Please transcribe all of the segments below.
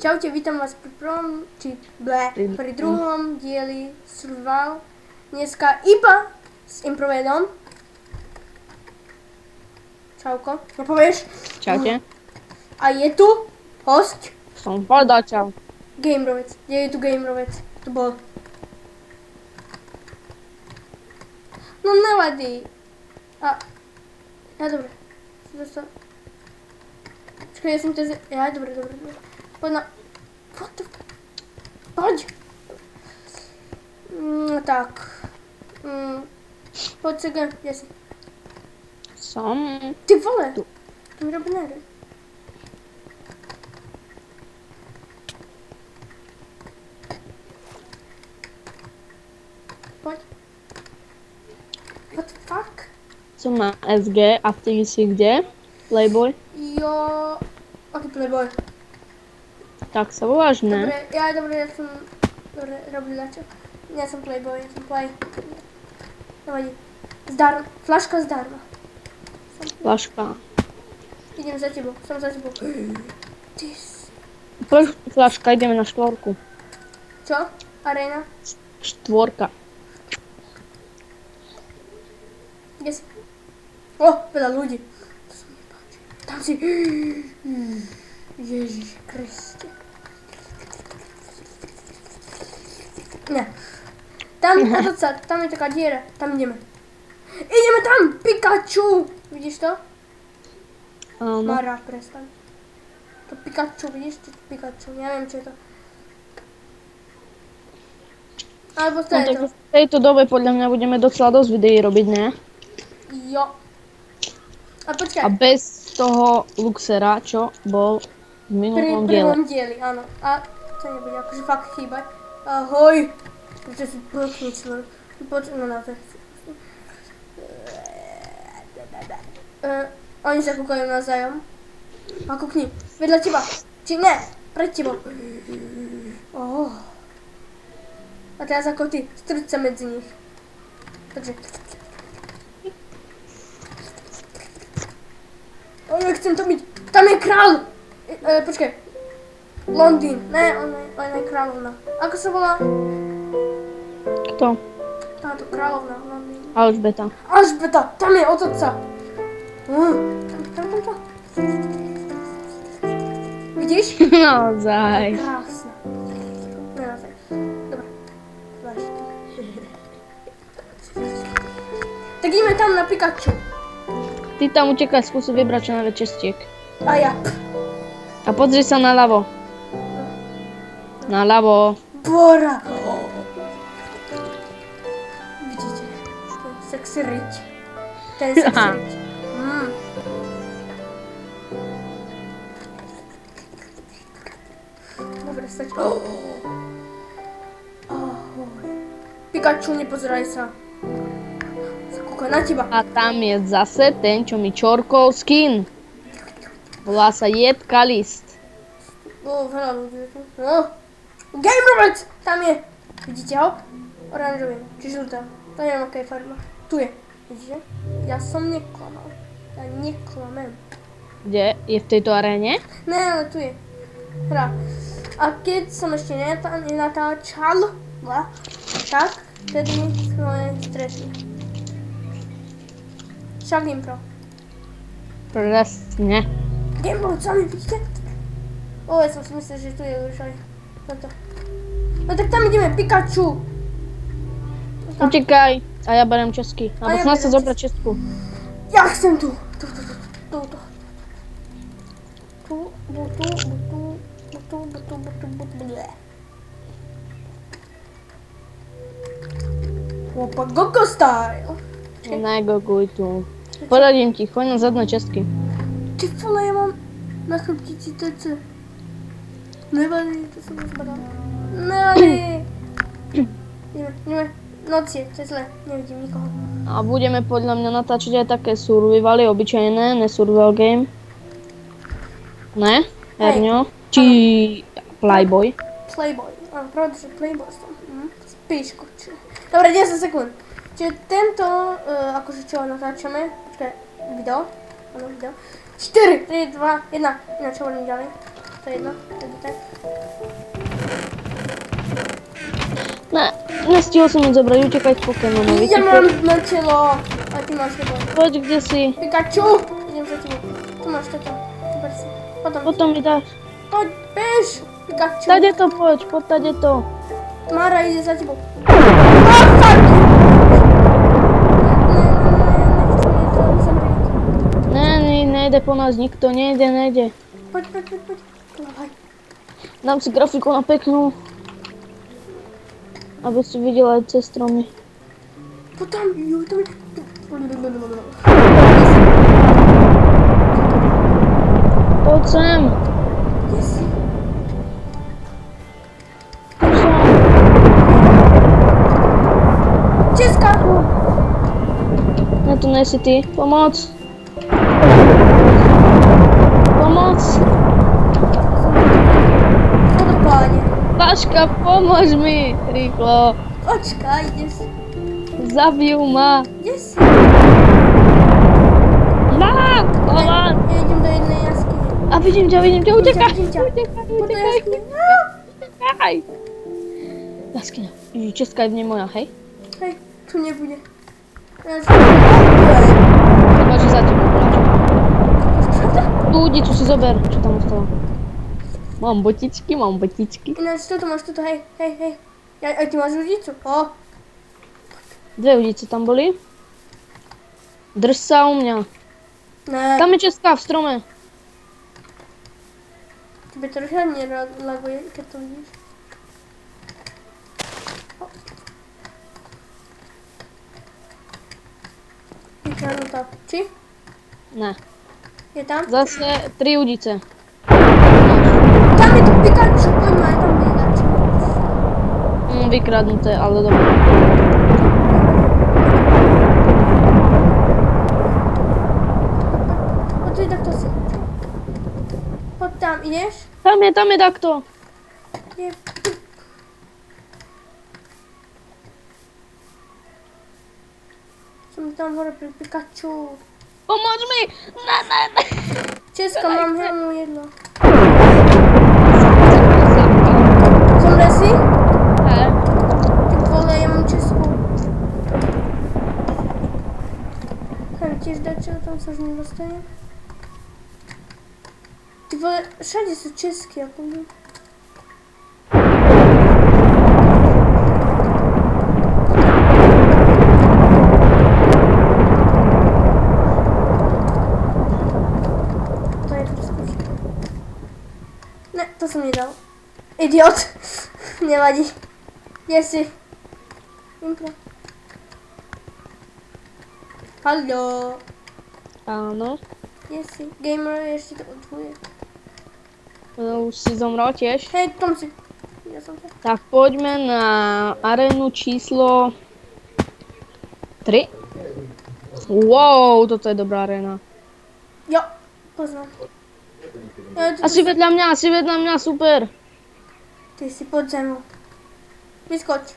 Čaute, vítam vás pri druhom dieli Survival. Dneska iba s improvedom. Čauko, nepovieš? Čaute. A je tu host. Som povedal čau. Gamerovec. Kde je tu Gamerovec? Tu bol. No nevadí. Ja, dobre. Čakaj, ja som to dobre. Poď na... What the... Poď! Tak. Poď sa gen, kde si? Som... Ty vole! Tu. To mi robí nervy. Poď. What the fuck? Som na SG a ty si kde? Playboy? Jo... Aký playboy? Tak sa voláš, ne? Dobre, ja som... Dobre, robil dačo. Ja som playboy, ja som play. Nevadí. Flaška zdarma. Flaška. Idem za tebou, som za tebou. Ty Flaška, ideme na štvorku. Čo? Arena? Štvorka. Kde si? O, veľa ľudí. To sa mi páči. Tam si... Ježiš Kriste. Ne. Tam je taká diera. Tam ideme. Ideme tam! Pikachu! Vidíš to? Áno. Mara, prestaň. To Pikachu, vidíš? To Pikachu, neviem čo je to. Alebo to je to. V tejto dobe podľa mňa budeme docela dosť videí robiť, ne? Jo. A počkaj. A bez toho Luxera, čo bol v minulom diele. Prvom dieli, áno. A to nebude akože fakt chýbať. Ahoj. Prečo si blokný človek. Poď, no na to. Oni sa kúkajú navzájom. A kúkni. Vedľa teba. Či ne? Pred tebou. Oh. A teraz ako ty. Strč sa medzi nich. Takže. Chcem to byť. Tam je král. Počkaj. Londýn. Ne, on je kráľovna. Ako sa volá? Kto? Táto kráľovna. Londýn. Alžbeta. Alžbeta. Tam je otca. Tam. Vidíš? Naozaj. Krásne. Naozaj. Dobre. Zvláštne. Tak ideme tam na Pikachu. Ty tam utekaj, skúsi vybrať čo najviac čestiek. A ja. A pozri sa naľavo. Naľavo. Bora. Vidíte? Ten sexy rich. Ten sexy rich. Dobre, stačí. Ahoj. Pikachu, nepozeraj sa. Zakúkaj na teba. A tam je zase ten, čo mi čorkol skin. Volá sa Jedka List. Veľa ľudí je tu. Gamerovec! Tam je. Vidíte ho? Oranžový. Či žltá. To neviem, aká je farba. Tu je. Vidíte? Ja som neklamal. Ja neklamem. Kde? Je v tejto aréne? Ne, ale tu je. Hra. A keď som ešte nenatáčal, tak vtedy sme stretli. Však impro. Presne. Gamerovec, sami vidíte? Ja som si myslel, že tu je už aj toto. No tak tam ideme, Pikachu. Tam. Utekaj. A ja berem česky. Alebo ja snad sa berem zobrať česku. Ja chcem tu. Opa, Gogo style. Negoguj tu. Poradím ti, choď na zadné česky. Ty vole, ja mám na chrbtici TC. Nevadí, to som rozbadal. Nevadí. Ideme. Noc je, to je zle, nevidím nikoho. A budeme podľa mňa natáčať aj také survivaly, obyčajné, ne survival game. Ne? Herňo? Či Playboy? Playboy, áno, pravda, že Playboy som. Spíš, kurčne. Dobre, 10 sekúnd. Čiže tento, akože čo natáčame, počkaj, video, áno, video. 4, 3, 2, 1, čo hovorím ďalej. To jedno, wtedy tak. Ne, nestihol som nič zobrať, utekaj z Pokémonovi. Ja mám na telo, a ty máš nebo. Poď, kde si? Pikachu! Idem za tebou. Tu máš toto. Zober si. Potom mi dáš. Poď, bež! Pikachu. Tade to poď tade to. Mara ide za tebou. Oh, fuck you! Nejde po nás nikto, nejde. Poď. Dávaj. Dám si grafiku na peknú. Aby si videla aj cez stromy. Potom, to je... Poď sem. Kde si? Už som. Česka! Ne, to nesi ty. Pomoc. Vodopáde. Paška, pomôž mi. Rýchlo. Počkaj, kde si? Zabijú ma. Kde si? Hola. Ja idem do jednej jaskyne. A vidím ťa, utekaj. Vidím ťa. Poď do jaskyne. Utekaj. Jaskyňa. Česká je v nej moja, hej? Hej, tu nebude. Ja Poďže za tebou, Boláčo. Pravda? Tu udicu si zober, čo tam ostalo. Mám botičky. Ináč, toto máš, hej. Aj ty máš udicu? O. 2 udice tam boli. Drž sa u mňa. Ne. Tam je Česká v strome. Tebe to rozhodne laguje, keď to vidíš. Vykradnutá. Či? Ne. Je tam? Zase 3 udice. Tam je to Pikachu, poďme, aj tam Pikachu. Vykradnuté, ale dobre. Poď tu, takto si. Poď tam, ideš? Tam je takto. Je. Som tam hore pri Pikachu. Pomôž mi! Ne. Česka, mám helmu jedno. Zomre si? Hej. Ty vole, ja mám Česku. Tam tiež dačo, tam sa už nedostane. Ty vole, všade sú Česky, ako by. Ne, to som nedal. Idiot. Nevadí. Kde si? Impro. Haló. Áno. Kde si? Gamer ešte to odhuje. Už si zomrel tiež. Hej, tom si. Ja som sa. Tak poďme na arénu číslo 3. Wow, toto je dobrá aréna. Jo, poznám. Ja, Asi vedľa mňa, super. Ty si pod zemou. Vyskoč.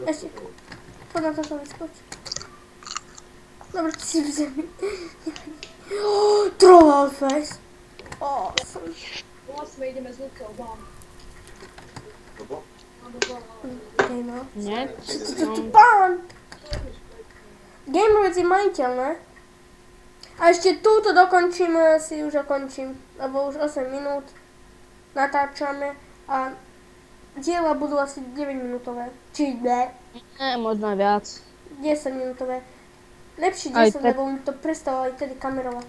Ešte. Poď na toto, vyskoč. Dobre, ty si v zemi. Troll face. Awesome. Vlastne ideme z Luckou vám. Gamer. Nie? Pán! Gamer je majiteľ, ne? A ešte túto dokončím, si už dokončím, lebo už 8 minút natáčame a diela budú asi 9 minútové. Či ne? Nie, možno aj viac. 10 minútové. Lepšie Aj 10, tak. lebo mi to prestalo aj tedy kamerovať.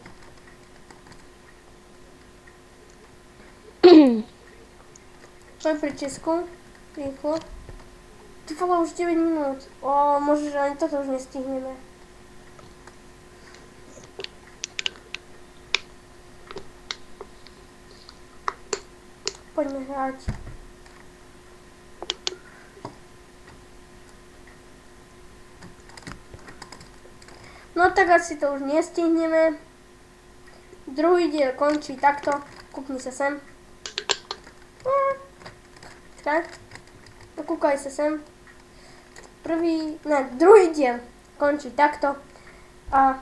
Poď pri Česku. Rýchlo. Ty vole, už 9 minút. Možno, že ani toto už nestihneme. Poďme hrať. No tak asi to už nestihneme. Druhý diel končí takto. Kúkni sa sem. Čakaj. No kúkaj sa sem. Druhý diel končí takto. A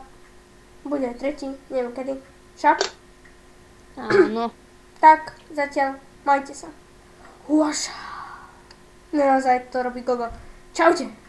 bude tretí, neviem kedy. Však? Áno. Tak, zatiaľ majte sa. Uaša. Naozaj to robí Gogo. Čaute.